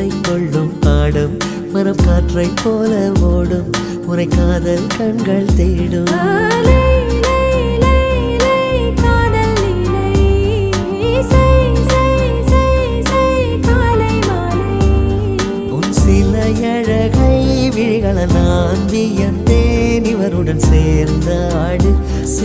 உன்னை கொள்ளும் பாடும் மரம் காற்றை போல ஓடும் உரை காதல் கண்கள் தேடும் அழகை விழிகள நான் வியந்தேன் இவருடன் சேர்ந்த ஆடு